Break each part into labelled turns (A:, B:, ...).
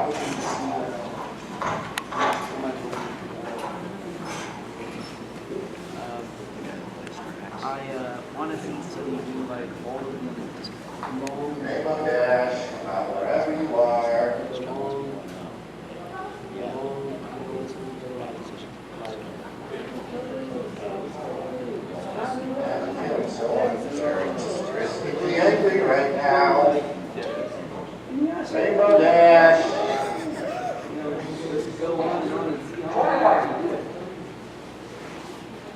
A: I wanted to do like all of the long
B: Rainbow Dash, wherever you are. I'm feeling so uncharacteristically angry right now. Rainbow Dash.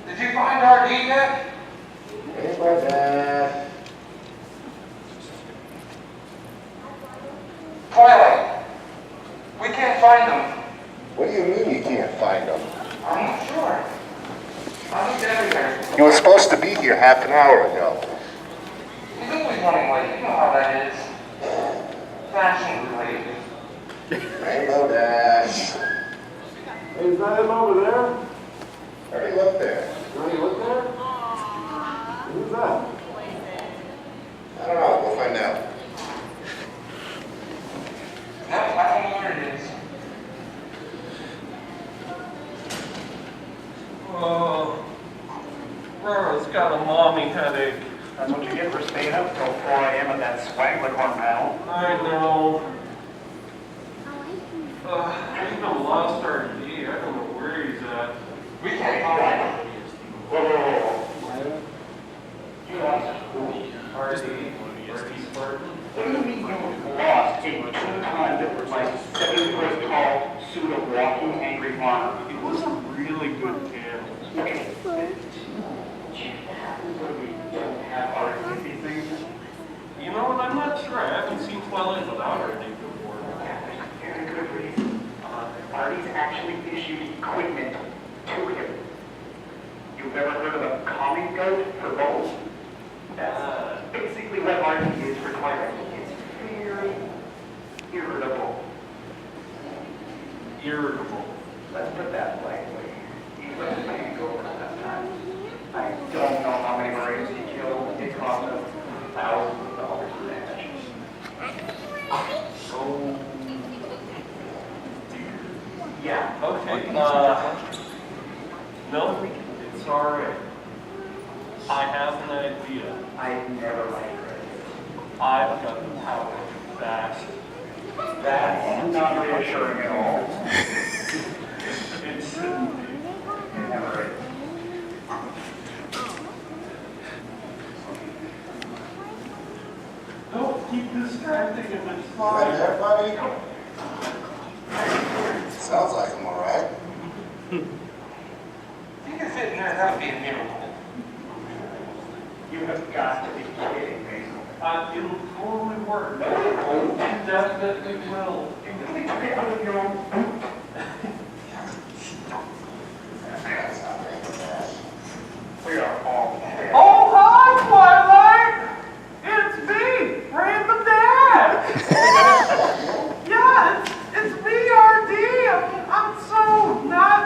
C: Did you find RD yet?
B: Rainbow Dash.
C: Twilight. We can't find them.
B: What do you mean you can't find them?
C: I'm not sure. I looked everywhere.
B: You were supposed to be here half an hour ago.
C: He's always running late. You know how that is. Fashion related.
B: Rainbow Dash.
D: Hey, is that him over there?
B: Already looked there.
D: Already looked there? Who's that?
B: I don't know. We'll find out.
C: No, I don't know where it is.
D: Oh, Roro's got a mommy headache.
E: That's what you get for staying up till 4 a.m. at that Swaglicorn panel.
D: I know. I even lost our D. I don't know where he's at.
C: We can't find him.
E: Whoa. You lost
D: RD. RD Spartan.
E: What do you mean you lost a two-time like 7-foot tall, pseudo-walking angry farmer?
D: It was a really good panel.
E: Okay. What do we don't have RD these things?
D: You know what? I'm not sure. I haven't seen Twilight without RD before.
E: Yeah, very good reason. RD's actually issued equipment to him. You've ever heard of a calming goat for both? That's basically what RD is for Twilight. It's very irritable.
D: Irritable.
E: Let's put that lightly. He let the man go over sometimes. I don't know how many Marines he killed. It cost him thousands of dollars in damages.
D: Oh.
E: Yeah.
D: Okay. No, it's alright. I have an idea.
E: I never liked Chris.
D: I've got the power fast.
E: That's not reassuring at all.
D: It shouldn't be.
E: It never is.
D: Don't keep distracting him. It's
B: You
D: fine.
B: right there, buddy? Sounds like I'm alright.
C: If you could fit in there, that would be a miracle.
E: You have got to be kidding me.
D: It'll totally work. It definitely will.
E: You really took it out of your own boot.
B: That's not Rainbow Dash.
E: We are all dead.
D: Oh, hi, Twilight! It's me, Rainbow Dash! Yeah, it's me, RD. I'm so not...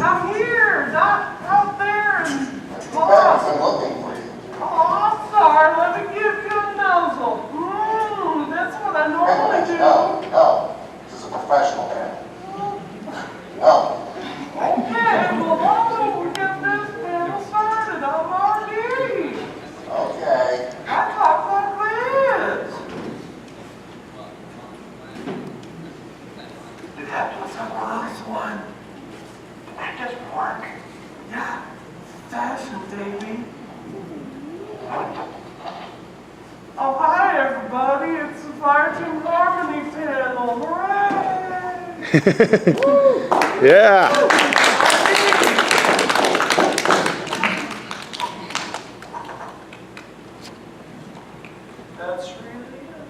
D: I'm here, not out there and
B: Back,
D: lost.
B: I'm looking for you.
D: Oh, I'm sorry. Let me give you a nuzzle. That's what I normally do.
B: No, no. This is a professional man. No.
D: Okay, well, why don't we get this panel started? I'm RD.
B: Okay.
D: I talk like this. That was a close one. Did that just work? Yeah. Fashion, baby. Oh, hi, everybody. It's the Fire Team Harmony panel. Hooray! Woo!
F: Yeah.
D: That's really it.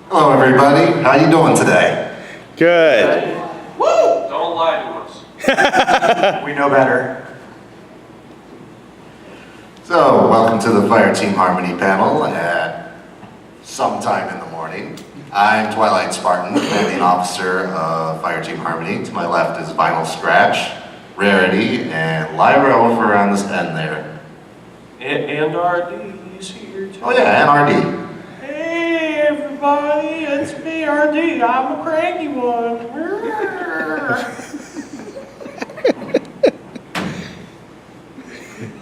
B: Hello, everybody. How you doing today?
F: Good.
D: Woo! Don't lie to us.
E: We know better.
B: So, welcome to the Fire Team Harmony panel at sometime in the morning. I'm Twilight Spartan, commanding officer of Fire Team Harmony. To my left is Vinyl Scratch, Rarity, and Lyra over on this end there.
D: And RD is here too.
B: Oh yeah, and RD.
D: Hey, everybody. me, RD. I'm a cranky one.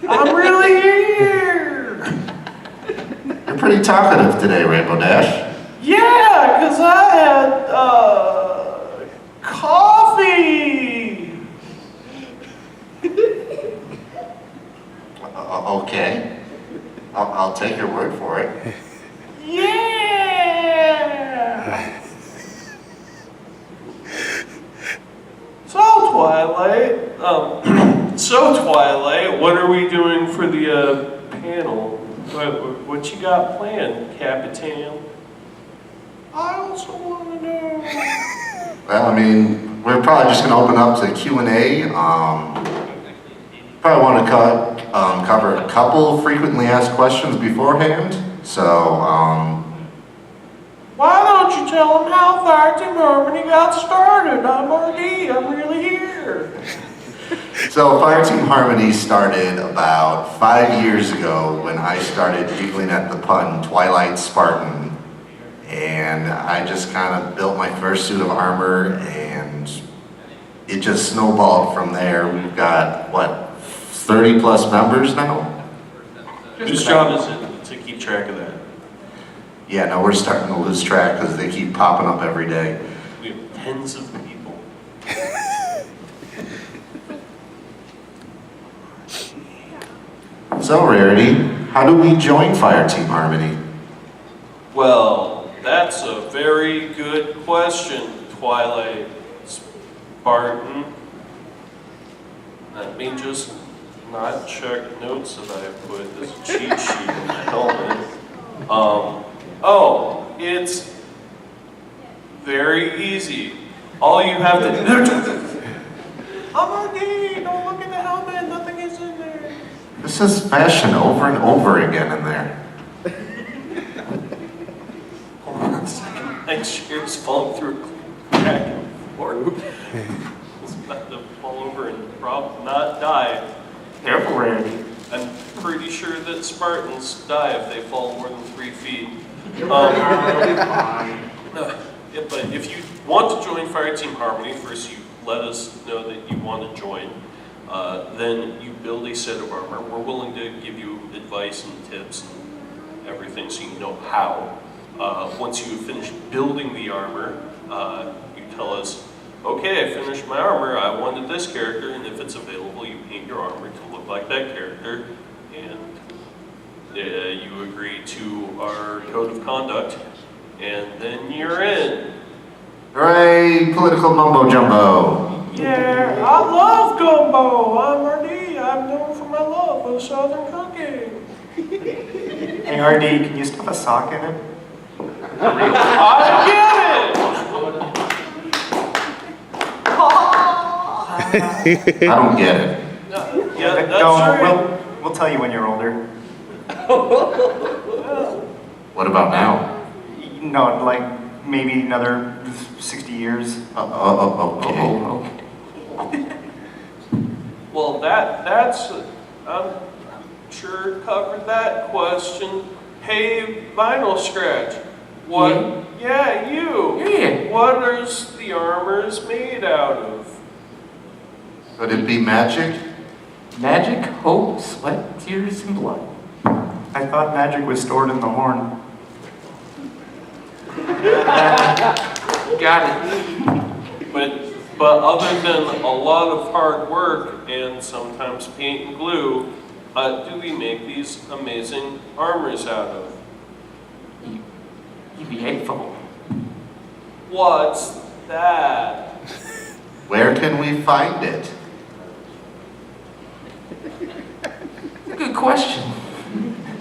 D: I'm really here.
B: You're pretty talkative today, Rainbow Dash.
D: Yeah, 'cause I had coffee.
B: Okay. I'll take your word for it.
D: Yeah. So Twilight, what are we doing for the panel? What you got planned, Capitan? I also want to know.
B: Well, I mean, we're probably just going to open up to Q&A. Probably want to cover a couple frequently asked questions beforehand. So,
D: Why don't you tell them how Fireteam Harmony got started? I'm RD, I'm really here.
B: So Fireteam Harmony started about 5 years ago when I started giggling at the pun Twilight Spartan. And I just kind of built my first suit of armor and it just snowballed from there. We've got, what, 30 plus members now?
D: Whose job is it to keep track of that?
B: Yeah, no, we're starting to lose track because they keep popping up every day.
D: We have tens of people.
B: So, Rarity, how do we join Fireteam Harmony?
D: Well, that's a very good question, Twilight Spartan. Let me just not check notes that I put this cheat sheet in my helmet. Oh, it's very easy. All you have to do. I'm RD, don't look at the helmet, nothing is in there.
B: This is fashion over and over again in there.
D: My chair's falling through a crack in the floor. It's about to fall over and not die.
E: Careful, Randy.
D: I'm pretty sure that Spartans die if they fall more than 3 feet. Yeah, but if you want to join Fireteam Harmony, first you let us know that you want to join. Then you build a set of armor. We're willing to give you advice and tips and everything so you know how. Once you finish building the armor, you tell us, okay, I finished my armor, I wanted this character, and if it's available, you paint your armor to look like that character, and you agree to our code of conduct, and then you're in.
B: Hooray, political mumbo jumbo.
D: Yeah, I love gumbo. I'm RD. I'm known for my love of Southern cooking.
E: Hey, RD, can you stuff a sock in it?
D: I get it!
B: I don't get it.
D: Yeah, that's
E: Don't.
D: right.
E: We'll tell you when you're older.
B: What about now?
E: No, like maybe another 60 years.
B: Okay.
D: Well, that's, I'm sure covered that question. Hey, Vinyl Scratch, what, yeah, you.
F: Yeah.
D: What is the armors made out of?
B: Could it be magic?
F: Magic, hope, sweat, tears, and blood.
E: I thought magic was stored in the horn.
F: Got it.
D: But other than a lot of hard work and sometimes paint and glue, do we make these amazing armors out of?
F: EVA-ful.
D: What's that?
B: Where can we find it?
F: Good question.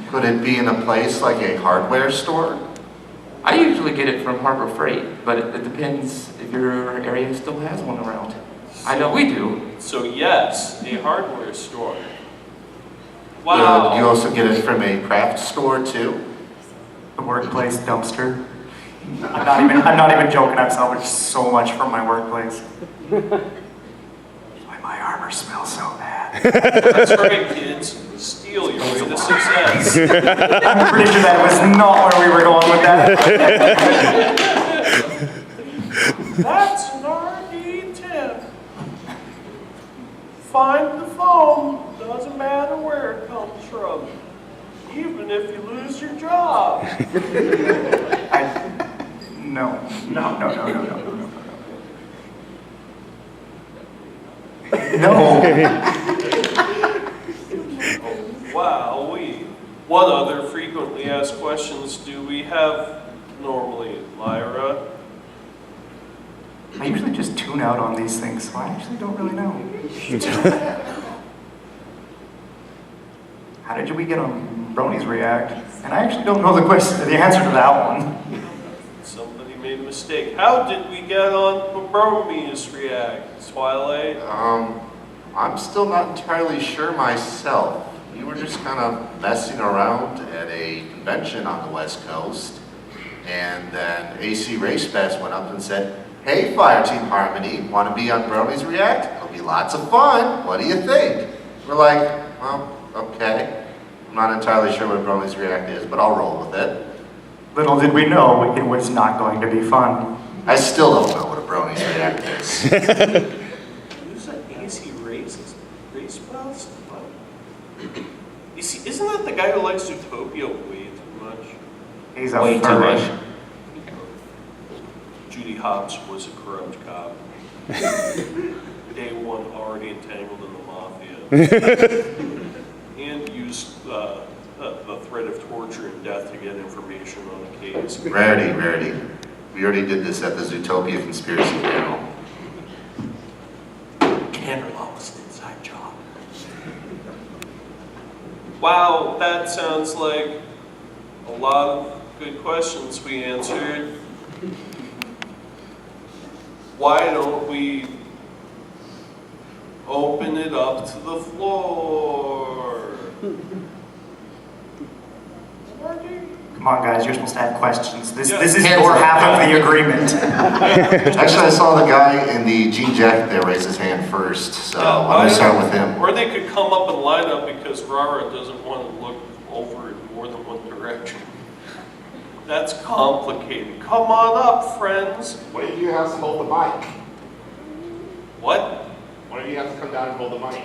B: Could it be in a place like a hardware store?
F: I usually get it from Harbor Freight, but it depends if your area still has one around. I know we do.
D: So yes, a hardware store.
B: You
D: Wow.
B: also get it from a craft store too?
E: The workplace dumpster. I'm not even joking. I've salvaged so much from my workplace. Why my armor smells so bad.
D: That's right, kids. Steal your way to success.
E: I'm pretty sure that was not where we were going with that.
D: That's an RD tip. Find the foam, doesn't matter where it comes from, even if you lose your job.
E: No.
D: Wowee. What other frequently asked questions do we have normally, Lyra?
E: I usually just tune out on these things, so I actually don't really know. How did we get on Bronies React? And I actually don't know the answer to that one.
D: Somebody made a mistake. How did we get on Bronies React, Twilight?
B: I'm still not entirely sure myself. We were just kind of messing around at a convention on the West Coast, and then AC Race Fest went up and said, "Hey, Fireteam Harmony, want to be on Bronies React? It'll be lots of fun. What do you think?" We're like, "Well, okay. I'm not entirely sure what Bronies React is, but I'll roll with it."
E: Little did we know it was not going to be fun.
B: I still don't know what a Bronies React is.
D: Who's that AC Race Fest? What? Isn't that the guy who likes Zootopia way too much?
E: He's a
F: Way too
E: furry.
F: much.
D: Judy Hopps was a corrupt cop. Day one already entangled in the mafia. And used the threat of torture and death to get information on a case.
B: Rarity. We already did this at the Zootopia Conspiracy panel.
D: Cantor lost inside job. Wow, that sounds like a lot of good questions we answered. Why don't we open it up to the floor?
E: Come on, guys, you're supposed to have questions. This
D: Yeah.
E: is
F: Hands
E: your
F: up.
E: half of the agreement.
B: Actually, I saw the guy in the jean jacket there raise his hand first, so why don't we start with him?
D: Or they could come up and line up because Rara doesn't want to look over in more than one direction. That's complicated. Come on up, friends.
G: One of you has to hold the mic.
D: What?
G: One of you has to come down and hold the mic.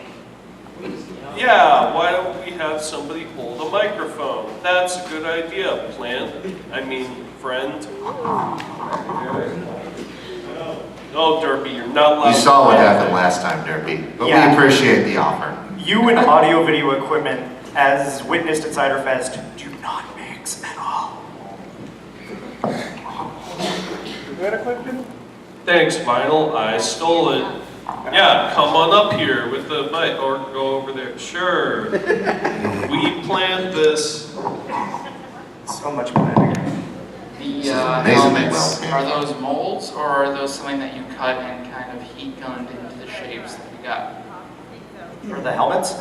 D: Yeah, why don't we have somebody hold a microphone? That's a good idea, friend. Oh, Derpy, you're not allowed.
B: You saw what happened last time, Derpy, but
E: Yeah.
B: we appreciate the offer.
E: You and audio-video equipment, as witnessed at Cider Fest, do not mix at all.
D: Thanks, Vinyl. I stole it. Yeah, come on up here with the mic, or go over there. Sure. We planned this.
E: So much planning.
F: The
B: amazingly
F: helmets,
B: well
F: are those molds or are those something that you cut and kind of heat gunned into the shapes that you got?
E: For the helmets?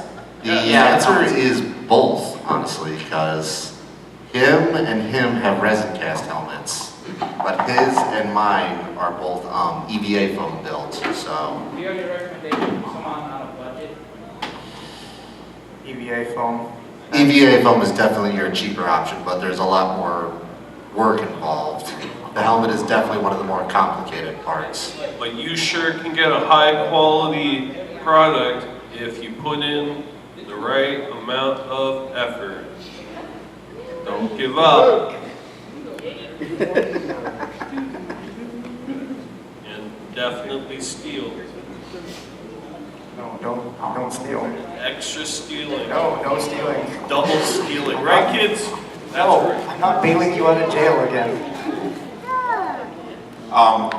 B: The
F: Yeah.
B: answer is both, honestly, because him and him have resin cast helmets, but his and mine are both EVA foam built, so.
H: Do you have any recommendation for someone on a budget?
E: EVA foam.
B: EVA foam is definitely your cheaper option, but there's a lot more work involved. The helmet is definitely one of the more complicated parts.
D: But you sure can get a high quality product if you put in the right amount of effort. Don't give up. And definitely steal.
E: No, don't steal.
D: Extra stealing.
E: No stealing.
D: Double stealing. Right, kids? That's
E: No,
D: right.
E: I'm not bailing you out of jail again.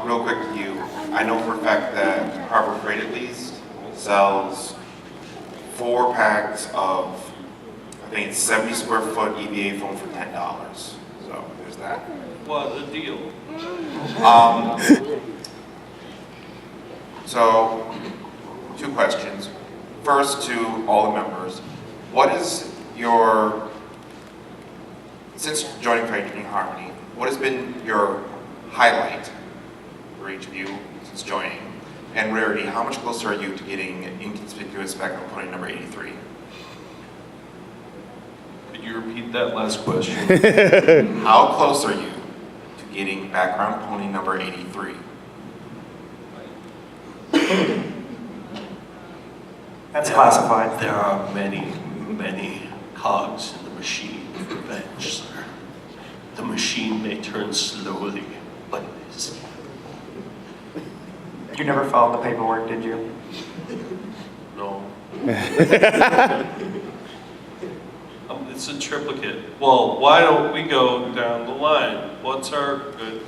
I: Real quick to you, I know for a fact that Harbor Freight at least sells 4 packs of, I think it's 70 square foot EVA foam for $10. So there's that.
D: What a deal.
I: So, 2 questions. First, to all the members, what is your, since joining Fireteam Harmony, what has been your highlight for each of you since joining? And Rarity, how much closer are you to getting inconspicuous backup opponent number 83?
D: Could you repeat that last question?
I: How close are you to getting background pony number 83?
E: That's classified.
D: There are many, many cogs in the machine of revenge, sir. The machine may turn slowly, but it is.
E: You never filed the paperwork, did you?
D: No. It's a triplicate. Well, why don't we go down the line? What's our good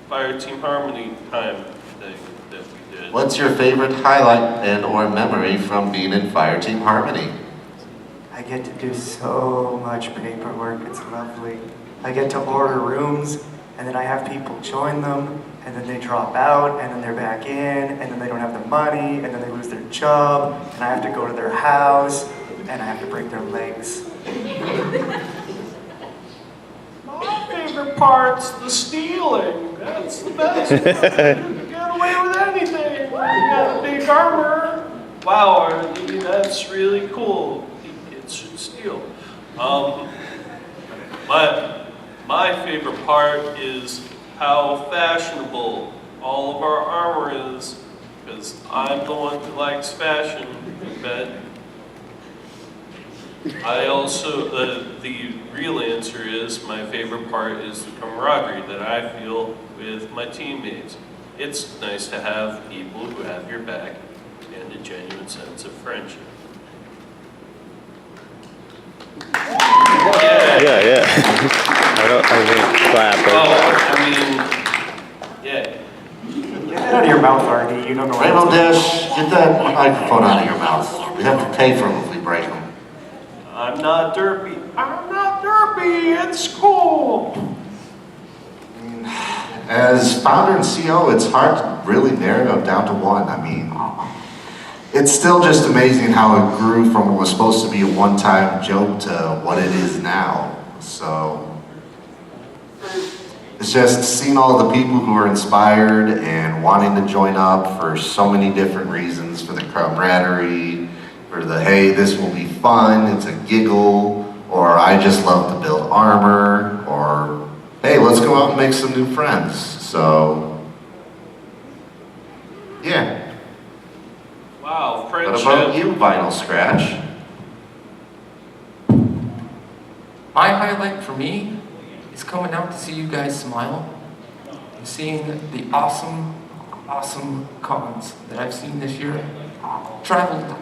D: Fire Team Harmony time thing that we did?
B: What's your favorite highlight and or memory from being in Fireteam Harmony?
E: I get to do so much paperwork, it's lovely. I get to order rooms, and then I have people join them, and then they drop out, and then they're back in, and then they don't have the money, and then they lose their job, and I have to go to their house, and I have to break their legs.
D: My favorite part's the stealing. That's the best part. You can get away with anything. You got a big armor. Wow, Arlie, that's really cool. Kids should steal. My favorite part is how fashionable all of our armor is, because I'm the one who likes fashion, I bet. I also, the real answer is, my favorite part is the camaraderie that I feel with my teammates. It's nice to have people who have your back and a genuine sense of friendship.
J: Yeah. I think clap.
D: Well, I mean, yeah.
E: Get that out of your mouth, Artie. You don't know
B: Rainbow
E: what
B: Dash, get that microphone out of your mouth. We have to pay for them if we break them.
D: I'm not derpy. I'm not derpy. It's cool.
B: As founder and CEO, it's hard to really narrow it down to one. I mean, it's still just amazing how it grew from what was supposed to be a one-time joke to what it is now. So, it's just seeing all the people who are inspired and wanting to join up for so many different reasons, for the camaraderie, for the, hey, this will be fun, it's a giggle, or I just love to build armor, or hey, let's go out and make some new friends. So, yeah.
D: Wow,
B: What
D: friendship.
B: about you, Vinyl Scratch?
F: My highlight for me is coming out to see you guys smile and seeing the awesome cons that I've seen this year. Traveled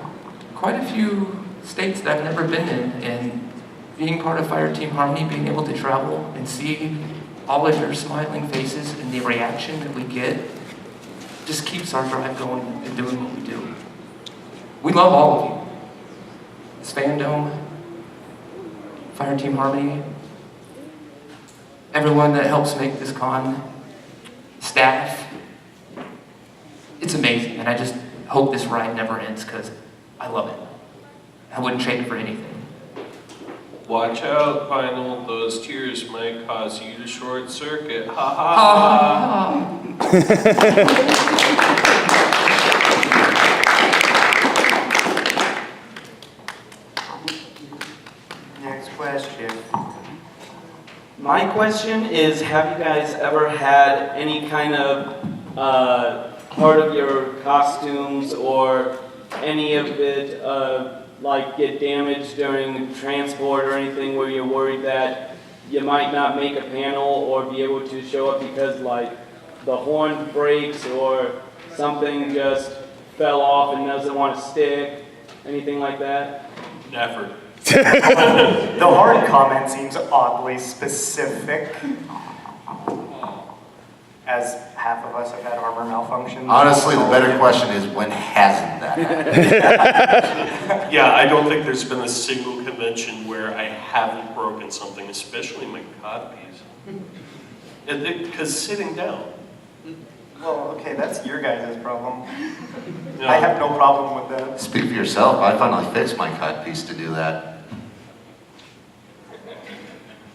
F: quite a few states that I've never been in, and being part of Fireteam Harmony, being able to travel and see all of your smiling faces and the reaction that we get just keeps our drive going and doing what we do. We love all of you. This fandom, Fireteam Harmony, everyone that helps make this con, staff. It's amazing, and I just hope this ride never ends because I love it. I wouldn't trade it for anything.
D: Watch out, Vinyl. Those tears might cause you to short circuit. Ha ha
E: Next question.
K: My question is, have you guys ever had any kind of part of your costumes or any of it like get damaged during transport or anything where you're worried that you might not make a panel or be able to show up because like the horn breaks or something just fell off and doesn't want to stick, anything like that?
D: Never.
E: The hard comment seems oddly specific, as half of us have had armor malfunctions.
B: Honestly, the better question is, when hasn't that happened?
D: Yeah, I don't think there's been a single convention where I haven't broken something, especially my codpiece. Because sitting down.
E: Well, okay, that's your guys' problem.
D: No.
E: I have no problem with that.
B: Speak for yourself, I finally fixed my cut piece to do that.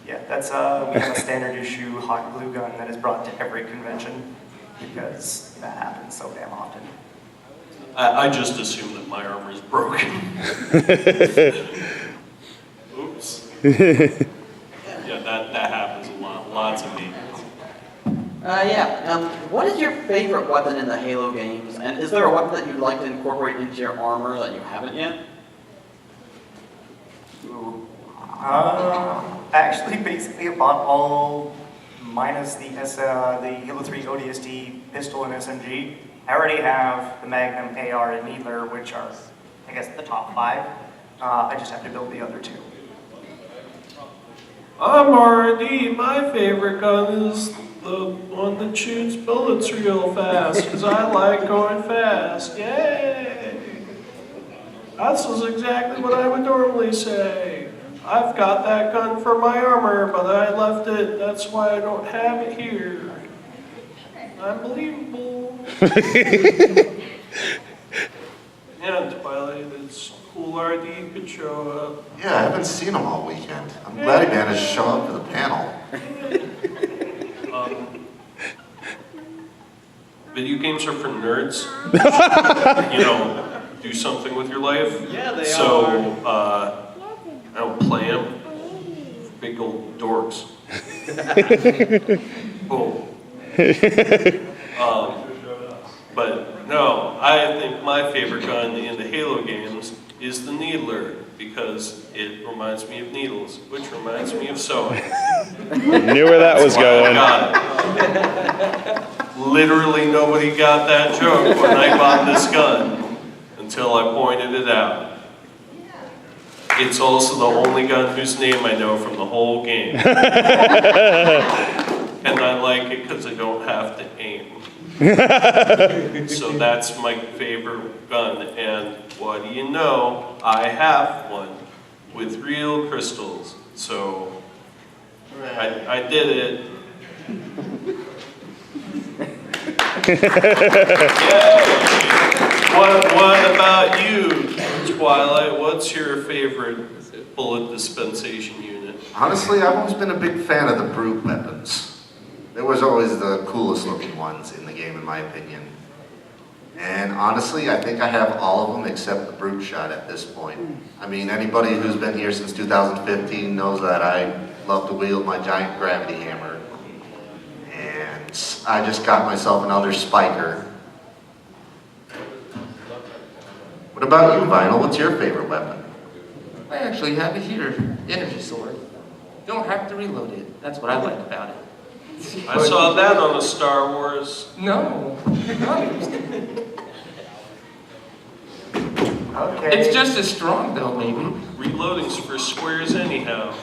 E: Yeah, that's we have a standard issue hot glue gun that is brought to every convention because that happens so damn often.
D: I just assume that my armor is broken. Oops. Yeah, that happens a lot. Lots of me.
A: What is your favorite weapon in the Halo games? And is there a weapon that you'd like to incorporate into your armor that you haven't yet?
L: Actually, basically about all minus the Halo 3 ODST pistol and SMG. I already have the Magnum, AR, and Needler, which are, I guess, the top 5. I just have to build the other 2.
D: I'm R&D. My favorite gun is the one that shoots bullets real fast, because I like going fast. Yay! That's exactly what I would normally say. I've got that gun for my armor, but I left it. That's why I don't have it here. Unbelievable. Yeah, Twilight, it's cool RD could show up.
B: Yeah, I haven't seen him all weekend. I'm glad he managed to show up for the panel.
D: Video games are for nerds. You know, do something with your life.
K: Yeah, they
D: so,
K: are.
D: I don't play them. Big old dorks. Boom. But no, I think my favorite gun in the Halo games is the Needler because it reminds me of needles, which reminds me of sewing.
J: Knew where that was going.
D: I got it. Literally nobody got that joke when I bought this gun until I pointed it out. It's also the only gun whose name I know from the whole game. And I like it because I don't have to aim. So that's my favorite gun. And what do you know? I have one with real crystals. So I did it. What about you, Twilight? What's your favorite bullet dispensation unit?
B: Honestly, I've always been a big fan of the brute weapons. They was always the coolest looking ones in the game, in my opinion. And honestly, I think I have all of them except the brute shot at this point. I mean, anybody who's been here since 2015 knows that I love to wield my giant gravity hammer. And I just got myself another spiker. What about you, Vinyl? What's your favorite weapon?
F: I actually have it here. Energy sword. Don't have to reload it. That's what I like about it.
D: I saw that on the Star Wars.
F: No.
L: Okay.
F: It's just as strong though, maybe.
D: Reloading's for squares anyhow.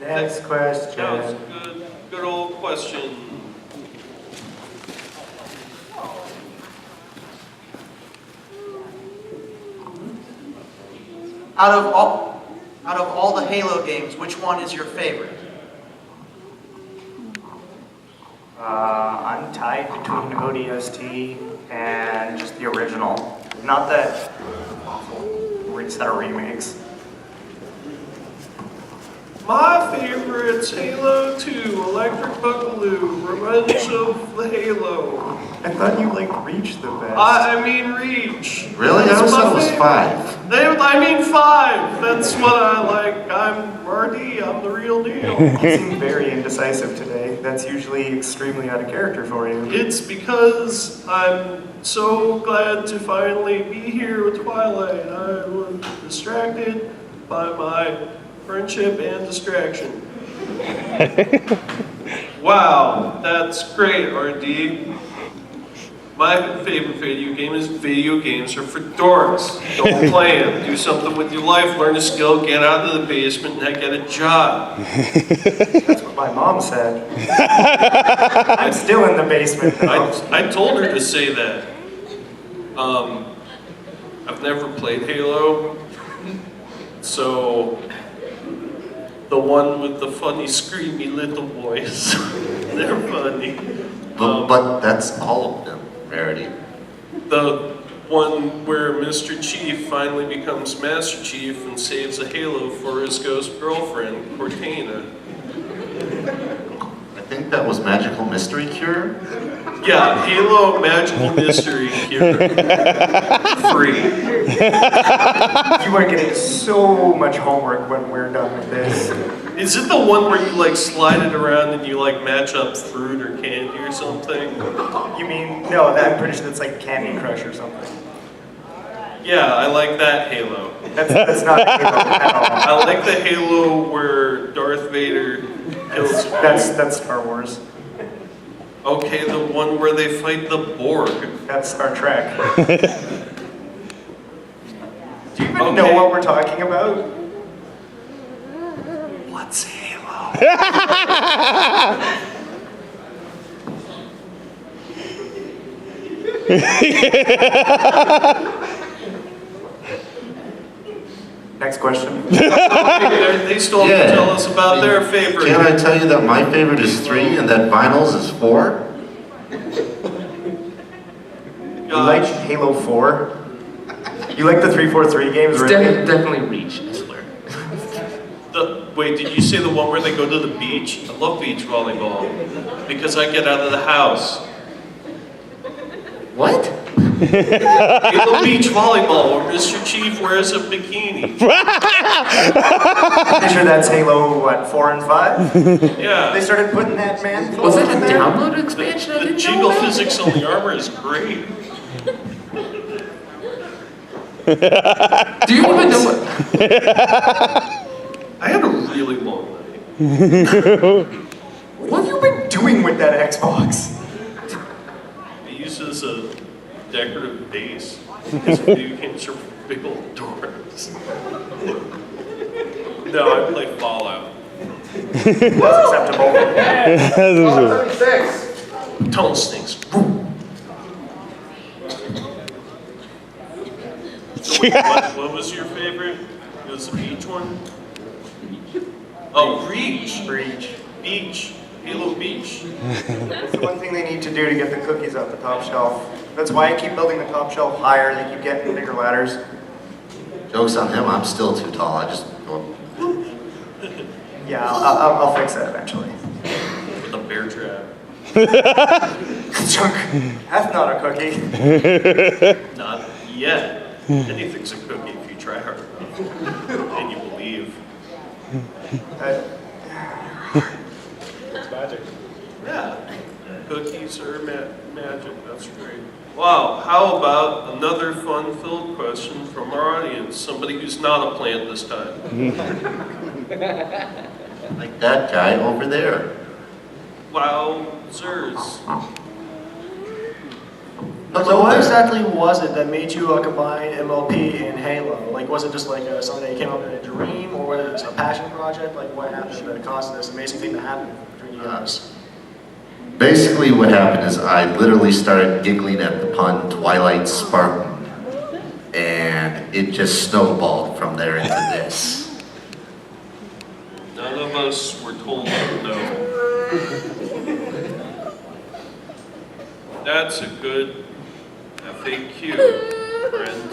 L: Next question.
D: That was a good old question.
A: Out of all the Halo games, which one is your favorite?
L: I'm tied between ODST and just the original. Not that it's that are remakes.
D: My favorite's Halo 2, Electric Boogaloo, Revenge of the Halo.
L: I thought you liked Reach the best.
D: I mean Reach.
B: Really? I
D: That's
B: always
D: my
B: thought it was
D: favorite.
B: 5.
D: I mean 5. That's what I like. I'm RD. I'm the real deal.
L: You seem very indecisive today. That's usually extremely out of character for you.
D: It's because I'm so glad to finally be here with Twilight. I was distracted by my friendship and distraction. Wow, that's great, RD. My favorite video game is video games are for dorks. Don't play them. Do something with your life. Learn a skill. Get out of the basement and get a job.
L: That's what my mom said. I'm still in the basement though.
D: I told her to say that. I've never played Halo, so the one with the funny, screamy little boys, they're funny.
B: But that's all of them, Rarity.
D: The one where Mr. Chief finally becomes Master Chief and saves a Halo for his ghost girlfriend, Cortana.
B: I think that was Magical Mystery Cure.
D: Yeah, Halo Magical Mystery Cure. Free.
L: You are getting so much homework when we're done with this.
D: Is it the one where you like slide it around and you like match up fruit or candy or something?
L: You mean, no, I'm pretty sure that's like Candy Crush or something.
D: Yeah, I like that Halo.
L: That's not a Halo at all.
D: I like the Halo where Darth Vader kills.
L: That's Star Wars.
D: Okay, the one where they fight the Borg.
L: That's Star Trek. Do you even
D: Okay.
L: know what we're talking about?
D: What's Halo?
L: Next question.
D: They still have to tell us about their favorite.
B: Can I tell you that my favorite is 3 and that Vinyls is 4?
L: You like Halo 4? You like the 343 games,
F: It's
L: really?
F: definitely Reach, I swear.
D: Wait, did you say the one where they go to the beach? I love beach volleyball because I get out of the house.
F: What?
D: Halo Beach volleyball where Mr. Chief wears a bikini.
L: Pretty sure that's Halo, what, 4 and 5?
D: Yeah.
L: They started putting that man.
F: Was it a download expansion? I
D: The
F: didn't
D: jiggle
F: know that.
D: physics on the armor is great.
F: Do you even know what?
D: I had a really long night.
L: What have you been doing with that Xbox?
D: I use it as a decorative base. Because video games are big old doors. No, I play Fallout.
L: That's acceptable.
G: 36.
D: Tunnel snakes. So wait, what was your favorite? It was the beach one? Oh, Reach. Beach. Halo Beach.
L: It's the one thing they need to do to get the cookies off the top shelf. That's why I keep building the top shelf higher. They keep getting bigger ladders.
B: Joke's on him, I'm still too tall. I just go.
L: Yeah, I'll fix that eventually.
D: With a bear trap.
L: Chunk, that's not a cookie.
D: Not yet. Anything's a cookie if you try hard enough. And you believe.
G: It's magic.
D: Yeah. Cookies are magic. That's great. Wow. How about another fun-filled question from our audience? Somebody who's not a plant this time.
B: Like that guy over there.
D: Wowzers.
M: So what exactly was it that made you combine MLP and Halo? Like, was it just like something that came up in a dream, or was it a passion project? Like, what happened that caused this amazing thing to happen between you guys?
B: Basically what happened is I literally started giggling at the pun Twilight Spartan. And it just snowballed from there into this.
D: None of us were told no. That's a good FAQ, friend.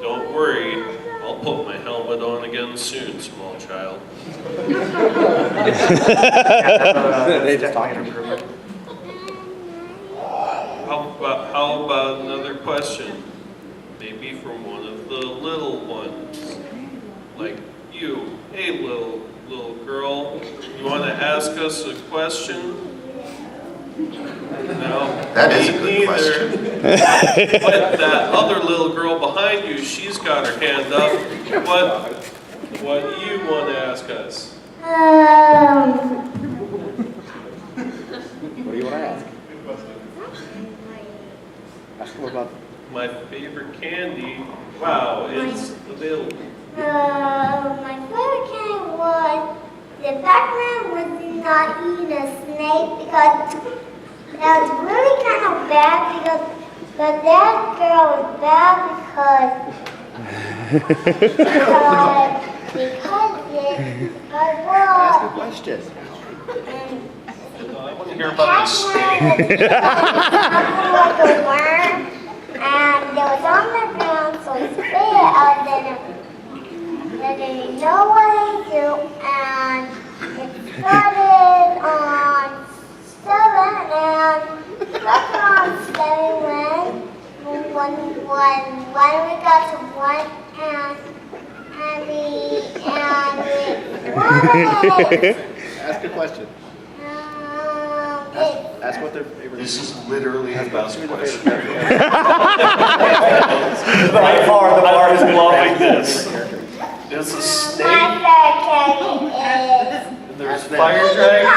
D: Don't worry, I'll put my helmet on again soon, small child. How about another question? Maybe from one of the little ones, like you. Hey, little girl, you want to ask us a question? No.
B: That is a
D: me
B: good
D: neither.
B: question.
D: But that other little girl behind you, she's got her hand up. What do you want to ask us?
A: What do you want to ask? Ask him about.
D: My favorite candy. Wow, it's available.
N: My favorite candy was the Pac-Man was not eating a snake because that was really kind of bad but that girl was bad
A: Ask a question.
D: I want to hear about this snake.
N: like a worm, and it was on the ground, so I spit it out, then I didn't know what to do, and it started on 7, and stuck on 7 when we got to 1, and we
G: Ask a question. Ask what their favorite.
D: This is literally the best question.
L: By far, the bar is
D: loving this. There's a
N: My
D: snake,
N: favorite
D: and there's fire dragons.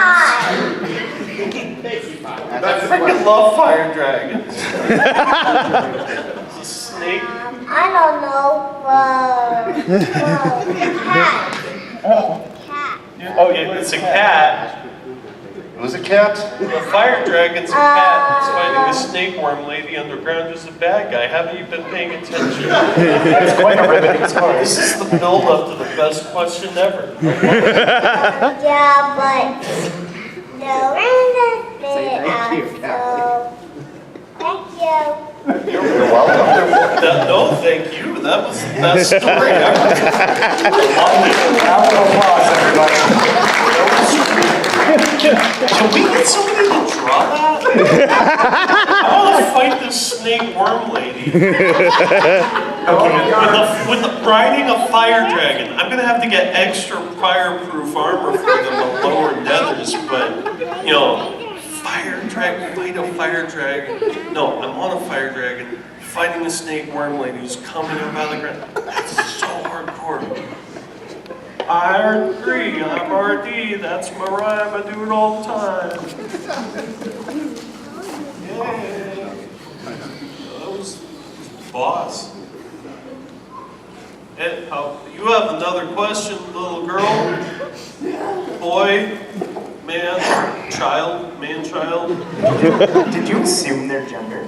D: I freaking love fire dragons. There's a snake.
N: I don't know. Cat.
D: Oh yeah, it's a cat.
B: It was a cat?
D: The fire dragon's a cat that's fighting a snake worm lady underground who's a bad guy. Haven't you been paying attention?
L: It's quite a riveting story.
D: This is the build-up to the best question ever.
N: Yeah, but the random bit so thank you.
B: You're welcome.
D: No, thank you. That was the best story ever.
L: Round of applause, everybody.
D: Can we get somebody to draw that? I want to fight this snake worm lady. With riding a fire dragon. I'm going to have to get extra fireproof armor for the lower nethers, but, you know, fire dragon, fight a fire dragon. No, I'm on a fire dragon, fighting a snake worm lady who's coming up out of the ground. That's so hardcore. I agree, I'm RD, that's my rhyme, I do it all the time. Yeah. That was boss. And you have another question, little girl? Boy? Man, child?
L: Did you assume their gender?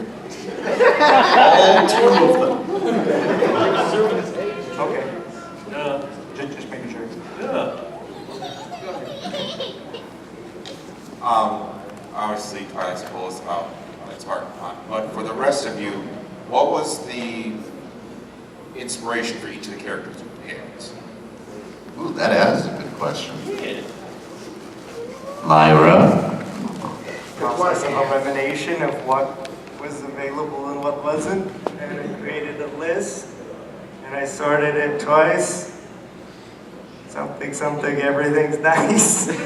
D: All two of them.
L: Okay.
D: Yeah.
L: Just making sure.
D: Yeah.
I: Obviously, Twilight School is about TrotCon, but for the rest of you, what was the inspiration for each of the characters you picked?
B: Ooh, that is a good question. Lyra?
L: Process of elimination of what was available and what wasn't, and I created a list, and I sorted it twice. Something, everything's nice. And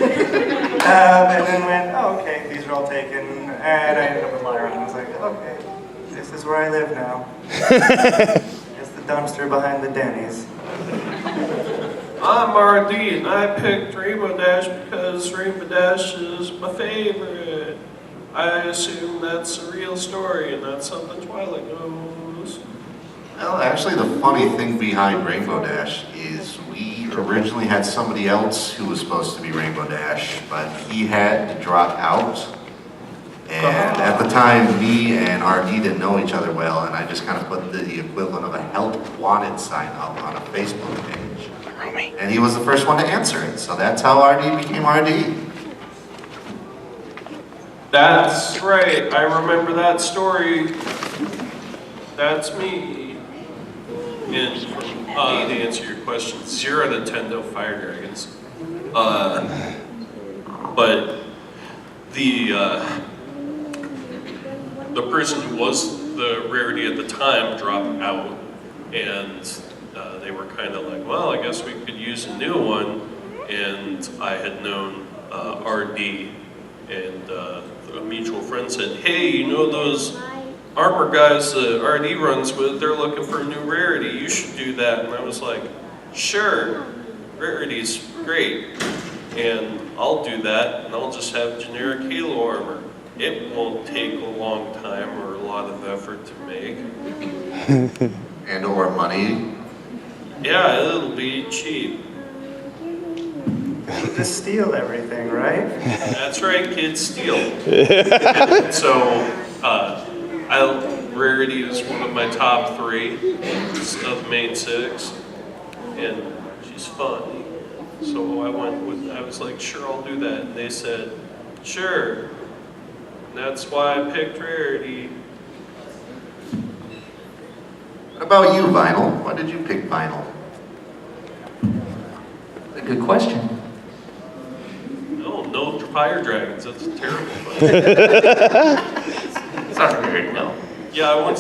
L: then went, oh, okay, these are all taken, and I ended up with Lyra, and I was like, okay, this is where I live now. It's the dumpster behind the Denny's.
D: I'm RD and I picked Rainbow Dash because Rainbow Dash is my favorite. I assume that's a real story and that's something Twilight knows.
B: Well, actually, the funny thing behind Rainbow Dash is we originally had somebody else who was supposed to be Rainbow Dash, but he had to drop out. And at the time, me and RD didn't know each other well, and I just kind of put the equivalent of a help wanted sign up on a Facebook page. And he was the first one to answer it, so that's how RD became RD.
D: That's right, I remember that story. That's me. And to answer your question, 0 Nintendo Fire Dragons. But the person who was the rarity at the time dropped out, and they were kind of like, well, I guess we could use a new one. And I had known RD, and a mutual friend said, hey, you know those armor guys that RD runs with, they're looking for a new rarity, you should do that. And I was like, sure, rarity's great, and I'll do that, and I'll just have generic Halo armor. It won't take a long time or a lot of effort to make.
B: And or money.
L: Yeah, it'll be cheap. Just steal everything, right?
D: That's right, kids steal. So, Rarity is one of my top 3 of main 6, and she's fun. So I was like, sure, I'll do that. And they said, sure. And that's why I picked Rarity.
B: What about you, Vinyl? Why did you pick Vinyl?
F: A good question.
D: No fire dragons, that's a terrible question.
F: Sorry, no.
D: Yeah,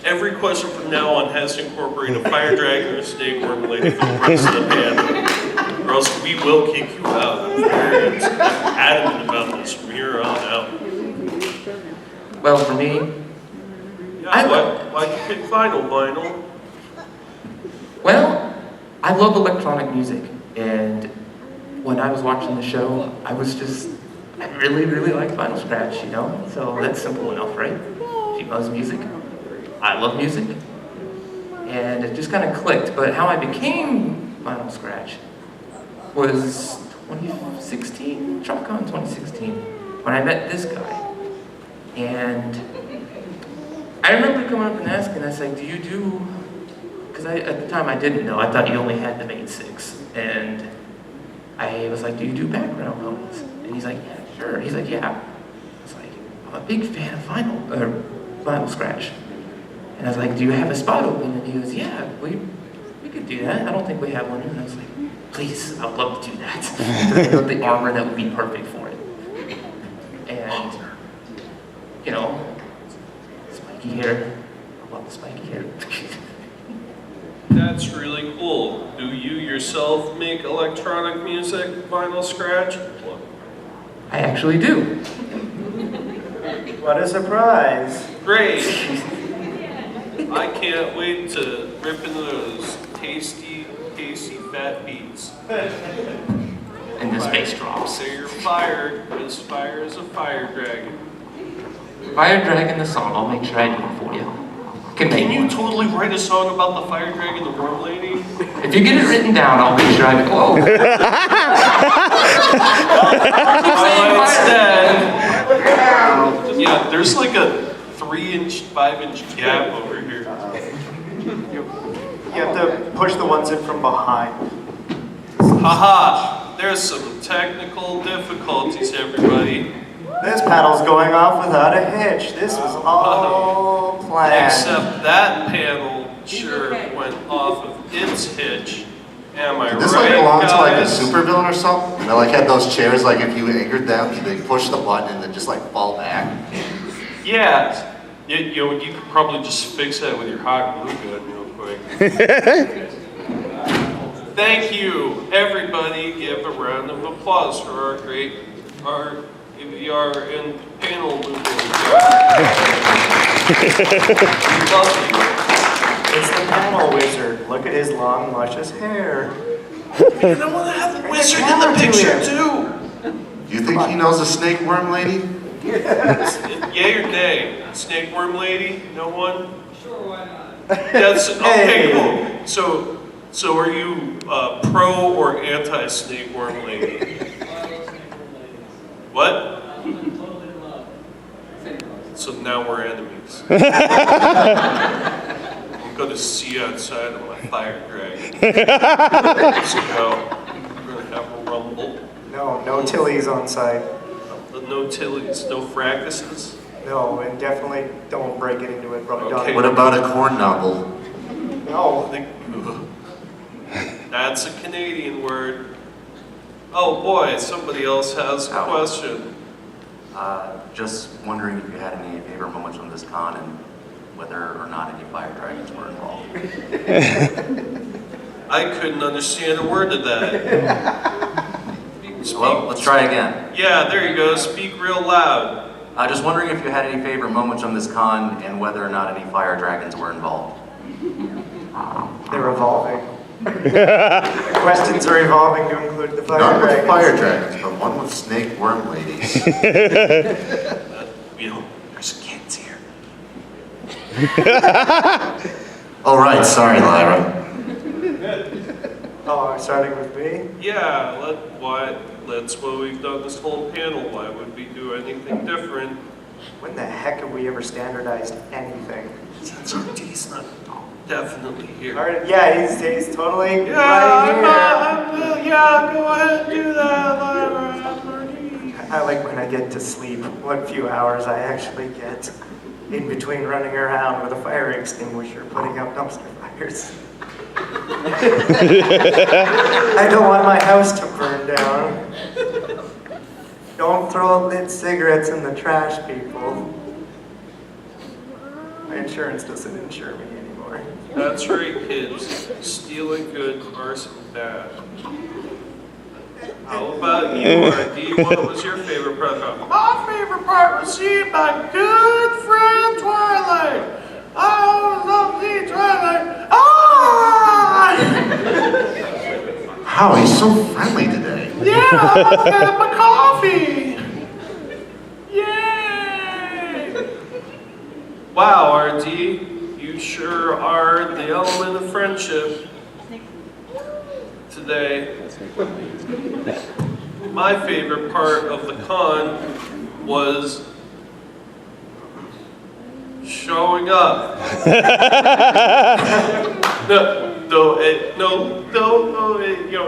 D: every question from now on has to incorporate a fire dragon or a snake worm related to the rest of the panel. Or else we will kick you out. I'm very adamant about this from here on out.
F: Well, for me,
D: Yeah, why'd you pick vinyl?
F: well, I love electronic music, and when I was watching the show, I really, really liked Vinyl Scratch, you know? So that's simple enough, right? She loves music. I love music. And it just kind of clicked. But how I became Vinyl Scratch was 2016, TrotCon 2016, when I met this guy. And I remember coming up and asking, I was like, do you do, because at the time I didn't know, I thought you only had the main 6. And I was like, do you do background vocals? And he's like, yeah, sure. He's like, yeah. I was like, I'm a big fan of Vinyl Scratch. And I was like, do you have a spot open? And he goes, yeah, we could do that. I don't think we have one. And I was like, please, I would love to do that. Because I built the armor that would be perfect for it. And, you know, spiky hair. I love the spiky hair.
D: That's really cool. Do you yourself make electronic music, Vinyl Scratch?
F: I actually do.
L: What a surprise.
D: Great. I can't wait to rip into those tasty fat beats.
F: And the space drops.
D: So you're fired, because fire is a fire dragon.
F: Fire Dragon the song, I'll make sure I do it for you.
D: Can you totally write a song about the fire dragon, the worm lady?
F: If you get it written down, I'll make sure I do. Whoa!
D: Yeah, there's like a 3-inch, 5-inch gap over here.
L: You have to push the ones in from behind.
D: Haha, there's some technical difficulties, everybody.
L: This panel's going off without a hitch. This was all planned.
D: Except that panel sure went off of its hitch. Am I
B: Did this
D: right,
B: like belong to like a
D: guys?
B: supervillain or something? They like had those chairs, like if you anchored them, they push the button and then just like fall back.
D: Yeah, you could probably just fix that with your hot glue gun real quick. Thank you, everybody. Give a round of applause for our AVR and panel movement.
L: It's the panel wizard. Look at his long, luscious hair.
D: And I want to have the wizard in the picture too.
B: Do you think he knows the snake worm lady?
D: Yay or nay? Snake worm lady? No one?
H: Sure, why not?
D: That's okay. Cool. So are you pro or anti snake worm lady? What?
H: Totally in love.
D: So now we're enemies. I'm gonna see you outside of my fire dragon. Let's go. We're gonna have a rumble.
L: No tillies on site.
D: No tillies, no fracasses.
L: No, and definitely don't break it into it. Probably
D: Okay.
B: What about a corn nobble?
L: No.
D: That's a Canadian word. Oh boy, somebody else has a question.
O: Just wondering if you had any favorite moments from this con and whether or not any fire dragons were involved.
D: I couldn't understand a word of that.
O: Well, let's try again.
D: Yeah, there you go. Speak real loud.
O: Just wondering if you had any favorite moments from this con and whether or not any fire dragons were involved.
L: They're evolving. The questions are evolving to include the fire
B: Not with
L: dragons.
B: fire dragons, but one with snake worm ladies.
D: There's kids here.
B: All right, sorry, Lyra.
L: Oh, starting with me?
D: Yeah, that's what we've done this whole panel. Why would we do anything different?
L: When the heck have we ever standardized anything?
D: Since RT's not definitely here.
L: All right, yeah, he's totally right here.
D: Yeah, go ahead and do that, Lyra.
L: I like when I get to sleep, what few hours I actually get in between running around with a fire extinguisher, putting out dumpster fires. I don't want my house to burn down. Don't throw lit cigarettes in the trash, people. My insurance doesn't insure me anymore.
D: That's right, kids. Stealing good, arson bad. How about you, RD? What was your favorite part of it? My favorite part was seeing my good friend Twilight. Oh, lovely Twilight. Ah!
B: How he's so friendly today.
D: Yeah, I'll get my coffee. Yay! Wow, RD, you sure are the element of friendship today. My favorite part of the con was showing up.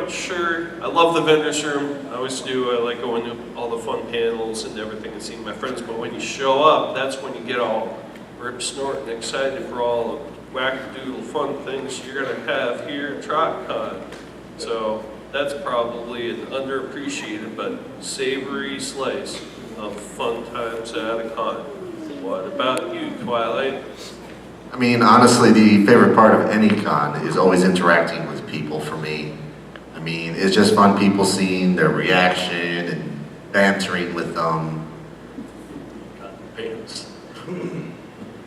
D: Sure. I love the vendors room. I always do. I like going to all the fun panels and everything and seeing my friends. But when you show up, that's when you get all rip snorting excited for all the wackadoodle fun things you're gonna have here at TrotCon. So that's probably an underappreciated but savory slice of fun times at a con. What about you, Twilight?
B: I mean, honestly, the favorite part of any con is always interacting with people for me. I mean, it's just fun people seeing their reaction and bantering with them.
D: Pants.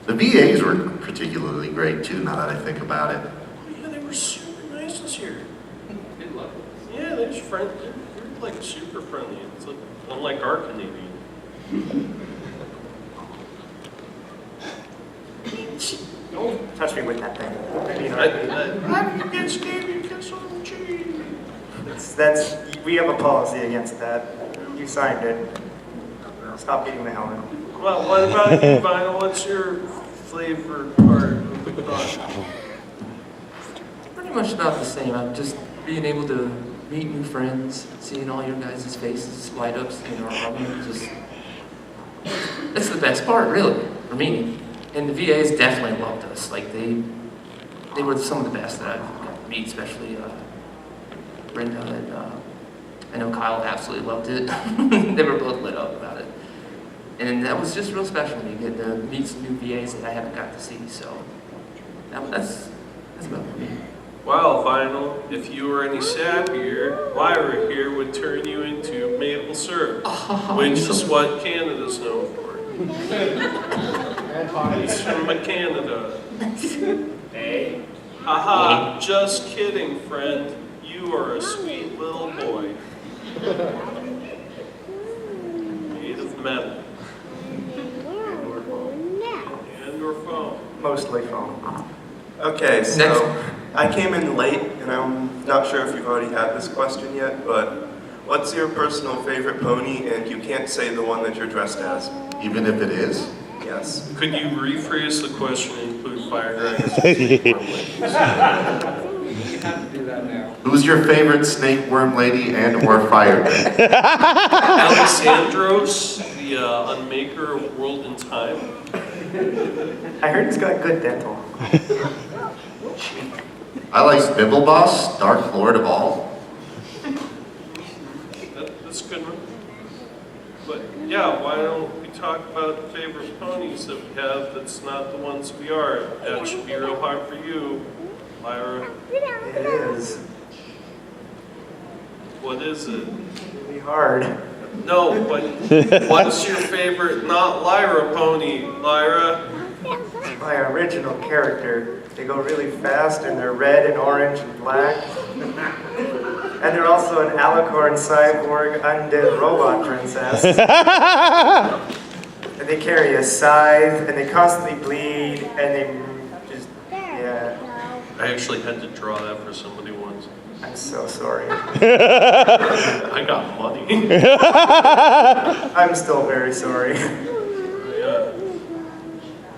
B: The VAs were particularly great too, now that I think about it.
D: Yeah, they were super nice this year. Yeah, they're just friendly. They're like super friendly. It's like, unlike our Canadian.
L: Don't touch me with that thing.
D: How do you get Stevie kiss on the cheek?
L: We have a policy against that. You signed it. Stop eating the helmet.
D: Well, what about you, Vinyl? What's your favorite part of the con?
F: Pretty much about the same. I'm just being able to meet new friends, seeing all your guys' faces light up in our armor. It's the best part, really, for me. And the VAs definitely loved us. Like they were some of the best that I've got to meet, especially Brenda and I know Kyle absolutely loved it. They were both lit up about it. And that was just real special to me, getting to meet some new VAs that I haven't got to see. So that's about me.
D: Well, Vinyl, if you were any sappier, Lyra here would turn you into maple syrup, which is what Canada's known for. It's from Canada.
H: Hey.
D: Haha, just kidding, friend. You are a sweet little boy. Made of metal. And or foam.
L: Mostly phone.
P: Okay, so I came in late, and I'm not sure if you've already had this question yet, but what's your personal favorite pony, and you can't say the one that you're dressed as?
B: Even if it is?
P: Yes.
D: Could you rephrase the question and include fire dragons?
H: You have to do that now.
B: Who's your favorite snake, worm lady, and or fire dragon?
D: Alexandros, the unmaker of world and time.
L: I heard he's got good dental.
B: I like Bibbleboss, Dark Lord of all.
D: That's a good one. But yeah, why don't we talk about the favorite ponies that we have that's not the ones we are? That should be real hard for you, Lyra.
L: It is.
D: What is it?
L: Really hard.
D: No, but what's your favorite not Lyra pony, Lyra?
L: My original character. They go really fast and they're red and orange and black. And they're also an alicorn cyborg undead robot princess. And they carry a scythe and they constantly bleed and they just, yeah.
D: I actually had to draw that for somebody once.
L: I'm so sorry.
D: I got money.
L: I'm still very sorry.
D: Yeah.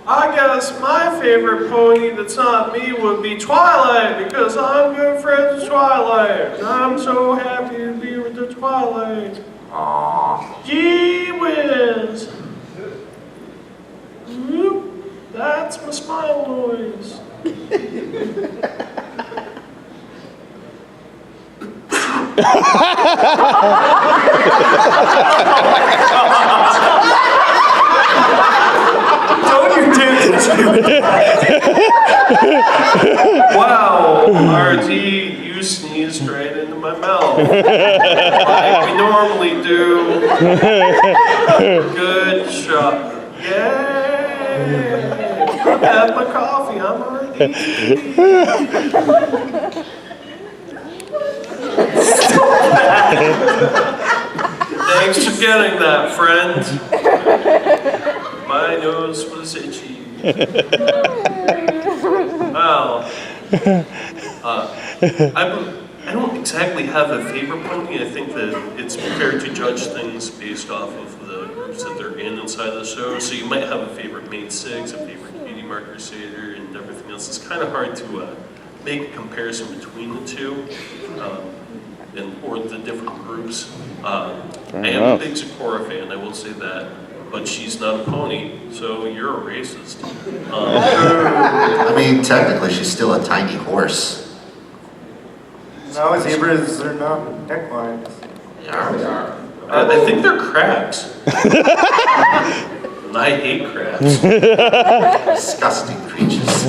D: I guess my favorite pony that's not me would be Twilight, because I'm good friends with Twilight. And I'm so happy to be with the Twilight.
B: Aww.
D: Gee whiz! Whoop. That's my smile noise.
L: Don't you dare touch me.
D: Wow, RT, you sneezed right into my mouth. through. Good job. Yay! Have my coffee, I'm already. Thanks for getting that, friend. My nose was itchy. Wow. I don't exactly have a favorite pony. I think that it's fair to judge things based off of the groups that they're in inside the show. So you might have a favorite Maid 6, a favorite Cutie Mark Crusader, and everything else. It's kind of hard to make a comparison between the two. Or the different groups. I am a big Sakura fan, I will say that, but she's not a pony, so you're a racist.
B: I mean, technically, she's still a tiny horse.
L: No, zebras are not equines.
D: I think they're crabs. And I hate crabs.
B: Disgusting creatures.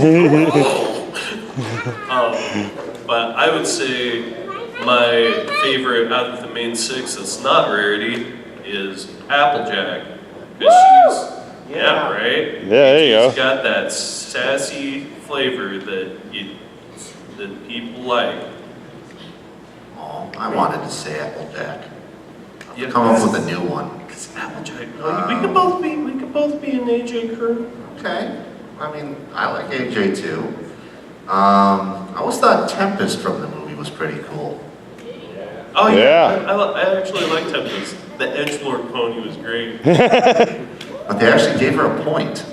D: But I would say my favorite out of the main 6 that's not rarity is Applejack. Because she's, right?
J: Yeah, there you go.
D: She's got that sassy flavor that people like.
B: Oh, I wanted to say Applejack. Come up with a new one.
D: Because Applejack, we could both be an AJ crew.
B: Okay. I mean, I like AJ too. I always thought Tempest from the movie was pretty cool.
D: Oh
J: Yeah.
D: I actually like Tempest. The Edgelord pony was great.
B: But they actually gave her a point.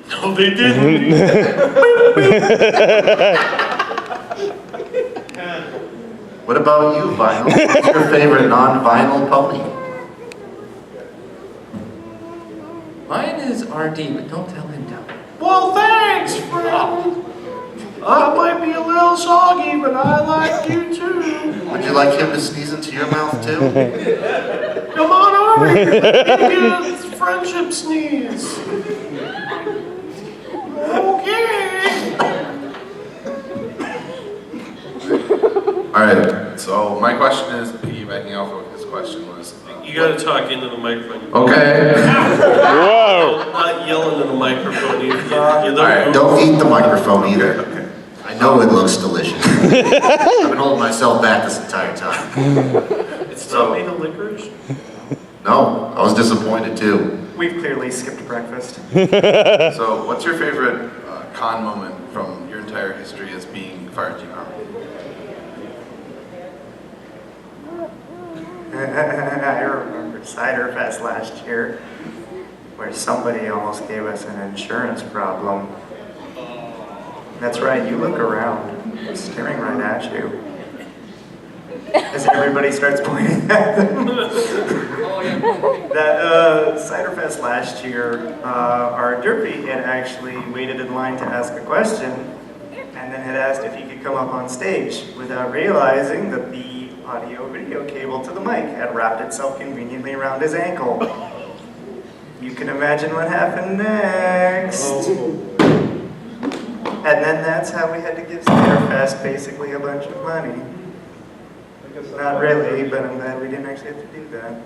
D: No, they didn't.
B: What about you, Vinyl? What's your favorite non-vinyl pony?
F: Mine is RD, but don't tell him that.
D: Well, thanks, friend. I might be a little soggy, but I like you too.
B: Would you like him to sneeze into your mouth too?
D: Come on over here. Give me a friendship sneeze. Okay.
Q: Alright, so my question is, piggybacking off of his question was...
D: You gotta talk into the microphone.
Q: Okay.
J: Whoa.
D: Not yelling in the microphone.
B: Alright, don't eat the microphone either. I know it looks delicious. I've been holding myself back this entire time.
D: It's not made of licorice?
B: No, I was disappointed too.
L: We've clearly skipped breakfast.
Q: So what's your favorite con moment from your entire history as being Fireteam Harmony?
L: I remember Cider Fest last year, where somebody almost gave us an insurance problem. That's right, you look around, staring right at you. As everybody starts pointing at them. That Cider Fest last year, our derpy had actually waited in line to ask a question, and then had asked if he could come up on stage, without realizing that the audio-video cable to the mic had wrapped itself conveniently around his ankle. You can imagine what happened next. And then that's how we had to give Cider Fest basically a bunch of money. Not really, but I'm glad we didn't actually have to do that.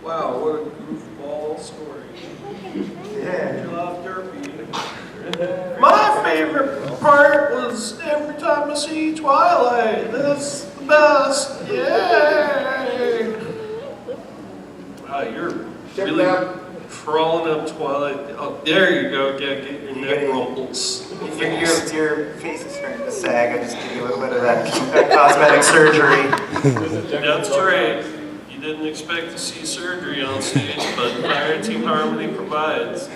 D: Wow, what a goofball story.
L: Yeah.
D: Good job, Derpy. My favorite part was every time I see Twilight. That's the best. Yay! Wow, you're really crawling up Twilight. Oh, there you go. Yeah, get your neck rolls.
L: Your face is starting to sag. I just give you a little bit of that cosmetic surgery.
D: That's right. You didn't expect to see surgery on stage, but Fireteam Harmony provides.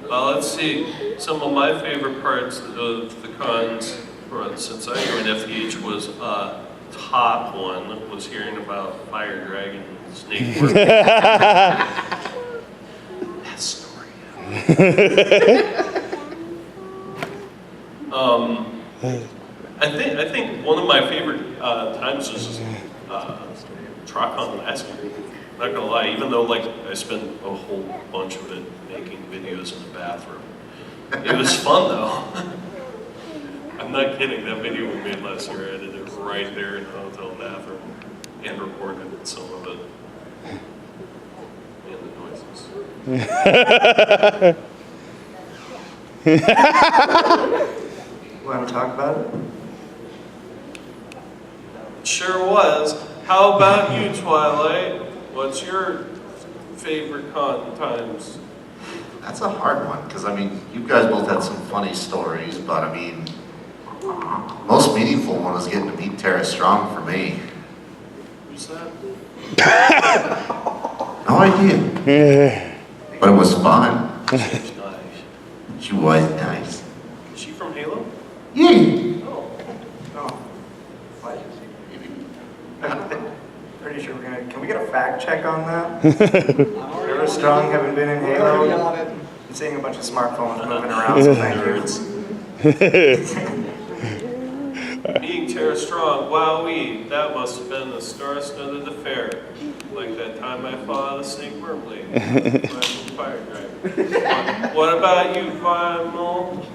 D: Let's see. Some of my favorite parts of the cons, since I joined FDH, was top one was hearing about Fire Dragon and Snake Work. That story. I think one of my favorite times was TrotCon last year. Not gonna lie, even though like I spent a whole bunch of it making videos in the bathroom. It was fun though. I'm not kidding, that video we made last year, I edited it right there in the hotel bathroom. and recorded some of it. And the noises.
L: Want to talk about it?
D: Sure was. How about you, Twilight? What's your favorite con times?
B: That's a hard one, because I mean, you guys both had some funny stories, but I mean, most meaningful one was getting to meet Tara Strong for me.
D: Who's that?
B: No idea. But it was fun.
D: She's nice.
B: She was nice.
D: Is she from Halo?
B: Yeah.
D: Oh.
L: What? Pretty sure we're gonna. Can we get a fact check on that? Tara Strong haven't been in Halo. I'm seeing a bunch of smartphones moving around, so thank you.
D: Being Tara Strong, wowee, that must have been a star-studded affair. Like that time I fought the snake wormly. Fire dragon. What about you, Final?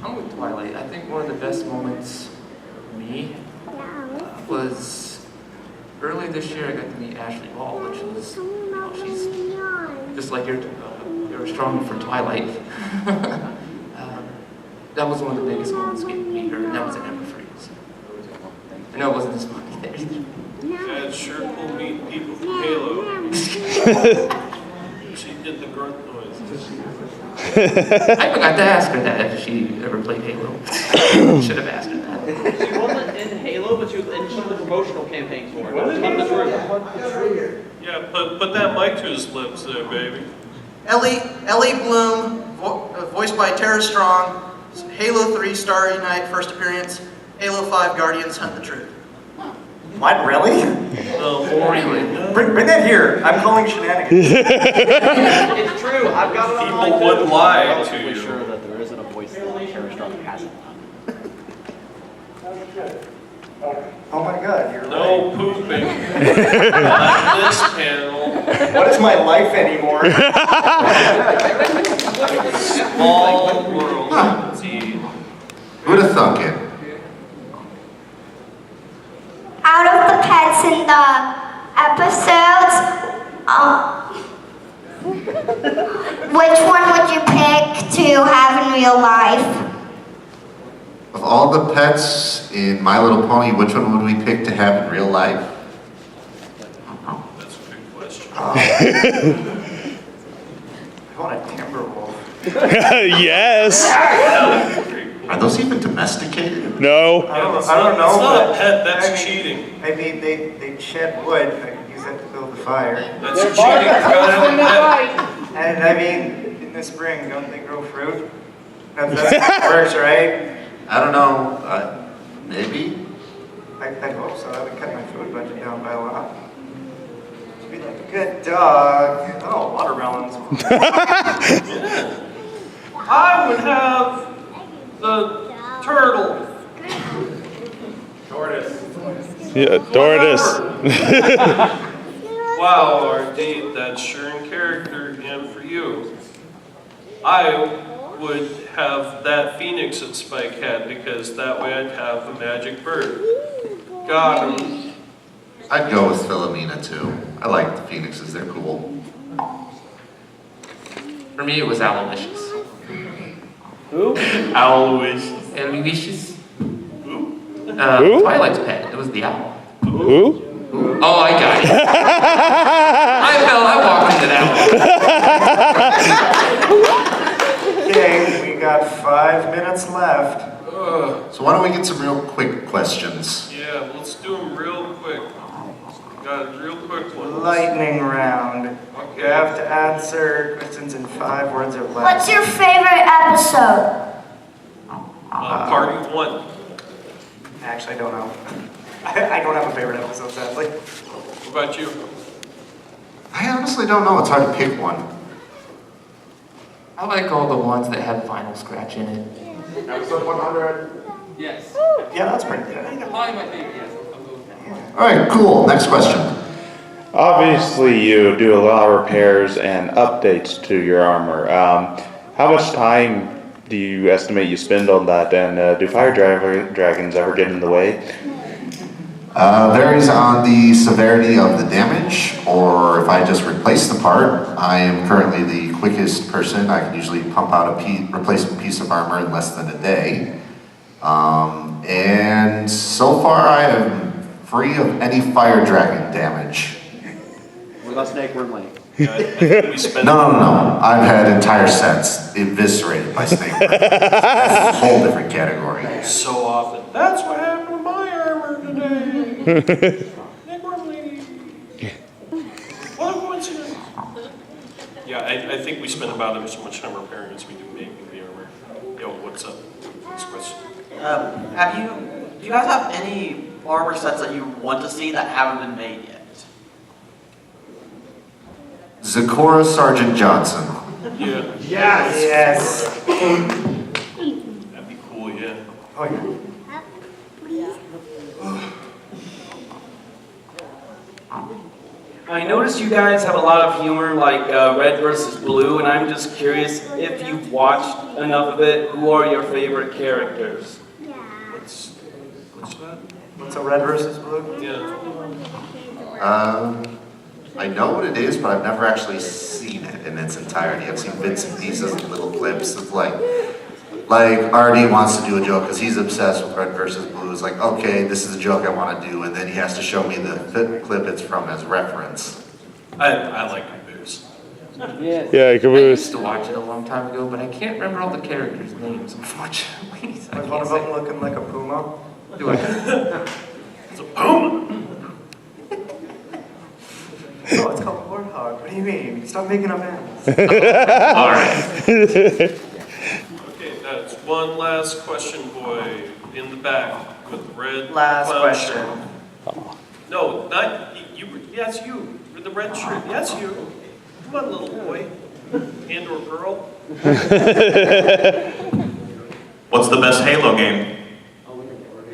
F: I'm with Twilight. I think one of the best moments for me was early this year. I got to meet Ashley Hall, which was, she's just like you're strong for Twilight. That was one of the biggest moments getting to meet her, and that was in Ember Freeze. I know it wasn't as funny there either.
D: Yeah, it's sure cool meeting people from Halo. She did the grunt noise.
F: I forgot to ask her that if she ever played Halo. Should have asked her that.
H: She wasn't in Halo, but she was in some of the promotional campaigns for it. Tell the truth.
D: Yeah, put that mic to his lips there, baby.
A: Ellie Bloom, voiced by Tara Strong. Halo 3 Starry Night first appearance. Halo 5 Guardians Hunt the Truth.
L: What, really?
D: No,
F: really?
L: Bring that here. I'm calling shenanigans.
H: It's true. I've got it on my
D: People would lie to
G: Relatively
D: you.
G: sure that there isn't a voice that Tara Strong hasn't done.
L: Oh my god, you're
D: No
L: right.
D: pooping. On this panel.
L: What is my life anymore?
D: Small world indeed.
B: Who'd have thunk it?
N: Out of the pets in the episodes, which one would you pick to have in real life?
B: Of all the pets in My Little Pony, which one would we pick to have in real life?
D: That's a good question.
L: I want a Timberwolf.
J: Yes.
B: Are those even domesticated?
J: No.
L: I don't know.
D: It's not
L: but
D: a pet, that's
L: I mean,
D: cheating.
L: I mean, they shed wood. I could use that to build the fire.
D: That's cheating. You gotta have a pet.
L: And I mean, in the spring, don't they grow fruit? That's how it works, right?
B: I don't know. Maybe?
L: I hope so. That would cut my food budget down by a lot. Be like a good dog. Oh, watermelons.
D: I would have the turtle.
J: Yeah, Tortoise.
D: Wow, our date, that's sure in character, and for you. I would have that phoenix that Spike had, because that way I'd have a magic bird. Got him.
B: I'd go with Philomena too. I like the phoenixes, they're cool.
F: For me, it was Aloysius.
H: Who?
F: Aloysius. Aloysius.
J: Who?
F: Twilight's pet. It was the owl.
J: Who?
F: Oh, I got it. I walked into that one.
L: Okay, we got 5 minutes left.
B: So why don't we get some real quick questions?
D: Yeah, let's do them real quick. Got a real quick one.
L: Lightning round.
D: Okay.
L: You have to answer questions in 5 words or less.
N: What's your favorite episode?
D: Party 1.
L: Actually, I don't know. I don't have a favorite episode, sadly.
D: What about you?
B: I honestly don't know. It's hard to pick one.
F: I like all the ones that have vinyl scratch in it.
L: Episode 100.
H: Yes.
L: Yeah, that's pretty good.
H: Probably my favorite, yes. I'll go with that.
B: All right, cool. Next question.
J: Obviously, you do a lot of repairs and updates to your armor. How much time do you estimate you spend on that? And do fire dragons ever get in the way?
B: Varies on the severity of the damage, or if I just replace the part. I am currently the quickest person. I can usually pump out a replacement piece of armor in less than a day. And so far I am free of any fire dragon damage.
H: What about Snake Worm Lake?
B: No. I've had entire sets eviscerated by snake worm. That's a whole different category.
D: So often. That's what happened to my armor today. Snake Worm Lady. What a coincidence. Yeah, I think we spend about as much time repairing as we do making the armor. Yo, what's up? Next question.
H: Do you guys have any armor sets that you want to see that haven't been made yet?
B: Zakora Sergeant Johnson.
D: Yeah.
L: Yes.
D: That'd be cool, yeah.
L: Oh, yeah.
K: I noticed you guys have a lot of humor, like red versus blue, and I'm just curious if you've watched enough of it. Who are your favorite characters?
D: What's that?
L: What's a red versus blue?
D: Yeah.
B: I know what it is, but I've never actually seen it in its entirety. I've seen bits and pieces and little clips of like RD wants to do a joke because he's obsessed with red versus blue. It's like, okay, this is a joke I want to do, and then he has to show me the clip it's from as reference.
D: I like Caboose.
J: Yeah,
F: I
J: Caboose.
F: used to watch it a long time ago, but I can't remember all the characters' names, unfortunately. So I
L: Was one
F: can't
L: of them looking like a puma?
F: do I?
D: It's a puma.
L: Oh, it's called warthog. What do you mean? Stop making up names.
D: All right. Okay, that's one last question, boy, in the back with the red
L: Last
D: clown
L: question.
D: shirt. No, not you. Yes, you. With the red shirt. Yes, you. Come on, little boy. And or girl.
R: What's the best Halo game?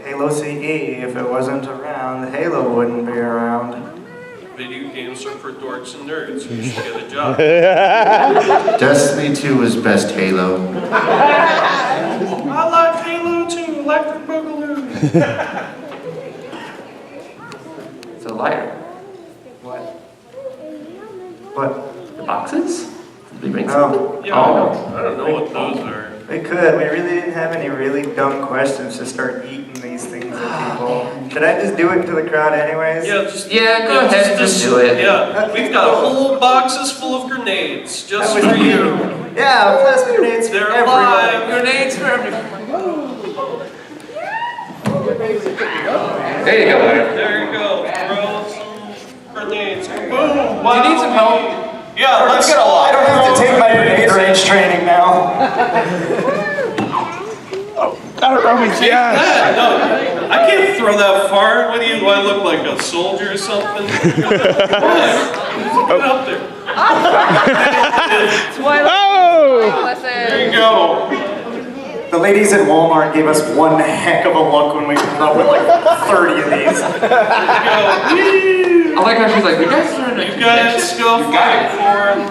L: Halo CE. If it wasn't around, the Halo wouldn't be around.
D: Video games are for dorks and nerds. You should get a job.
B: Destiny 2 is best Halo.
D: I like Halo 2, Electric Boogaloo.
F: It's a liar.
L: What?
F: The boxes? Did they bring
L: Oh.
F: something?
D: Yeah,
F: Oh.
D: I don't know what those are.
L: We could. We really didn't have any really dumb questions to start eating these things at people. Should I just do it to the crowd anyways?
D: Yeah, just
F: Go ahead, just do it.
D: Yeah, we've got whole boxes full of grenades just for you.
L: Yeah, plastic grenades for
D: They're
L: everyone.
D: alive.
F: Grenades for everyone. There you go.
D: There you go. Throw some grenades. Boom.
F: Do you need some help?
D: Yeah, let's get a lot.
L: I don't have to take my grenade range training now.
D: Yeah, no, I can't throw that far. What do you? Do I look like a soldier or something? Get up there. There you go.
L: The ladies at Walmart gave us one heck of a look when we pulled up with like 30 of these.
F: I like how she's like, you guys are in a
D: You guys go fight for him.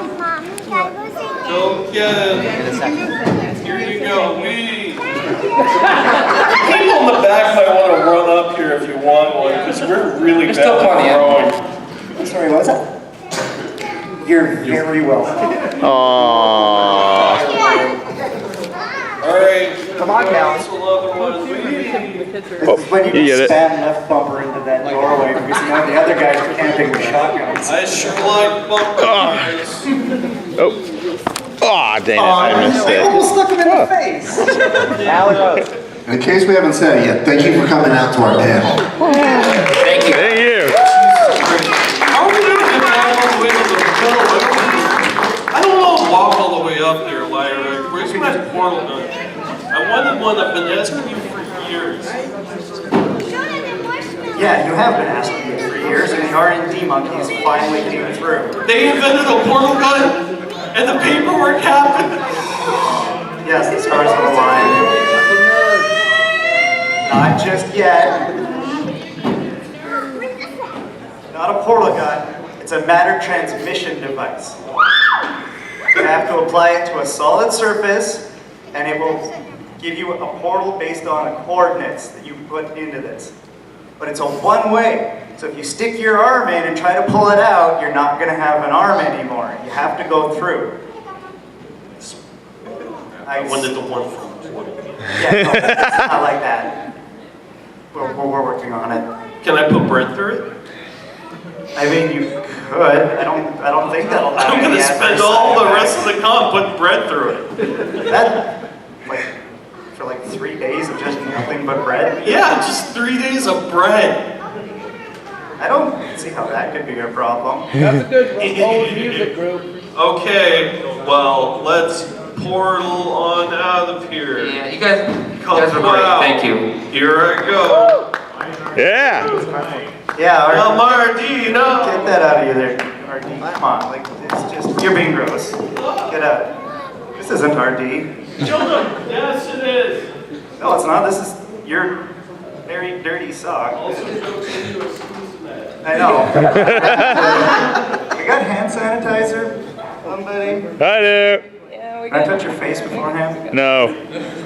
D: Go get it. Here you go. People in the back might want to run up here if you want one, because we're really
F: There's
D: bad
F: still plenty
D: at
F: of
D: throwing.
L: Sorry, what's that? You're very welcome.
J: Aww.
D: All right.
L: Come on, Cal.
D: That's another one.
L: This is when you
J: You get it.
L: spam left bumper into that doorway because you know the other guys are camping with shotguns.
D: I sure like bumpers.
J: Oh. Aw, dang it, I missed
L: I
J: it.
L: almost stuck him in the face.
B: In case we haven't said it yet, thank you for coming out to our panel.
J: Thank you. Thank you.
D: How are we going to get that all the way to the hill? I don't know. Walk all the way up there, Lyra. Where's my portal gun? I wanted one. I've been asking you for years.
L: Yeah, you have been asking me for years, and the R&D monkeys finally came through.
D: They invented a portal gun, and the paperwork happened.
L: Yes, the stars have aligned. Not just yet. Not a portal gun. It's a matter transmission device. You have to apply it to a solid surface, and it will give you a portal based on coordinates that you put into this. but it's a one-way. So if you stick your arm in and try to pull it out, you're not going to have an arm anymore. You have to go through.
D: When did the one from 20?
L: Yeah, no, it's not like that. We're working on it.
D: Can I put bread through it?
L: I mean, you could. I don't think that'll happen.
D: I'm gonna spend all the rest of the con putting bread through it.
L: That, for 3 days of just nothing but bread?
D: Yeah, just 3 days of bread.
L: I don't see how that could be a problem.
H: That's a good old music group.
D: Okay, well, let's portal on out of here.
F: Yeah, you guys were great. Thank you.
D: Here I go.
J: Yeah.
L: Yeah,
D: El Mardino.
L: Get that out of you there, RD. Come on, it's just, you're being gross. Get out. This isn't RD.
D: Children, yes it is.
L: No, it's not. This is your very dirty sock.
D: Also jokes into a that.
L: I know. We got hand sanitizer, somebody.
J: I do.
L: Can I touch your face beforehand?
J: No.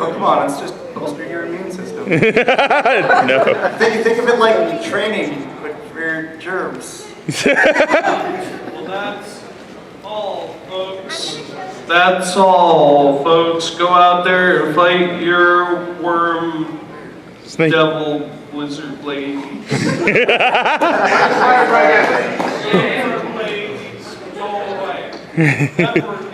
L: Oh, come on, let's just bolster your immune system.
J: No.
L: Think of it like training, but for germs.
D: Well, that's all, folks. That's all, folks. Go out there and fight your worm,
J: Snake.
D: devil, lizard ladies. Ladies, go away.